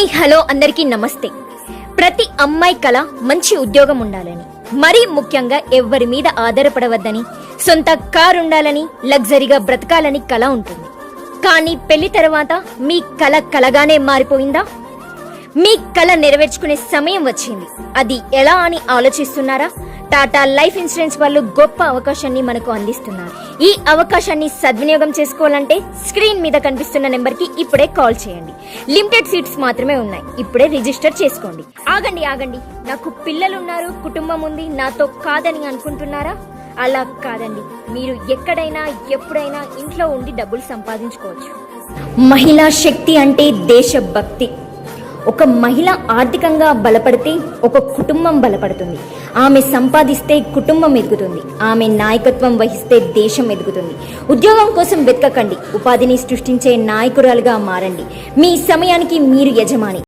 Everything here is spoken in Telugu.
హాయ్ హలో అందరికీ నమస్తే. ప్రతి అమ్మాయి కల మంచి ఉద్యోగం ఉండాలని, మరీ ముఖ్యంగా ఎవ్వరి మీద ఆధారపడవద్దని, సొంత కారు ఉండాలని, లగ్జరీగా బ్రతకాలని కల ఉంటుంది. కానీ పెళ్లి తర్వాత మీ కల కలగానే మారిపోయిందా? మీ కల నెరవేర్చుకునే సమయం వచ్చింది. అది ఎలా అని ఆలోచిస్తున్నారా? టాటా లైఫ్ ఇన్సూరెన్స్ వాళ్ళు గొప్ప అవకాశాన్ని మనకు అందిస్తున్నారు. ఈ అవకాశాన్ని సద్వినియోగం చేసుకోవాలంటే స్క్రీన్ మీద కనిపిస్తున్న నెంబర్ కి ఇప్పుడే కాల్ చేయండి. లిమిటెడ్ సీట్స్ మాత్రమే ఉన్నాయి. ఇప్పుడే రిజిస్టర్ చేసుకోండి. ఆగండి, నాకు పిల్లలున్నారు, కుటుంబం ఉంది, నాతో కాదని అనుకుంటున్నారా? అలా కాదండి. మీరు ఎక్కడైనా ఎప్పుడైనా ఇంట్లో ఉండి డబ్బులు సంపాదించుకోవచ్చు. మహిళా శక్తి అంటే దేశభక్తి. ఒక మహిళ ఆర్థికంగా బలపడితే ఒక కుటుంబం బలపడుతుంది. ఆమె సంపాదిస్తే కుటుంబం ఎదుగుతుంది. ఆమె నాయకత్వం వహిస్తే దేశం ఎదుగుతుంది. ఉద్యోగం కోసం వెతకకండి, ఉపాధిని సృష్టించే నాయకురాలుగా మారండి. మీ సమయానికి మీరు యజమాని.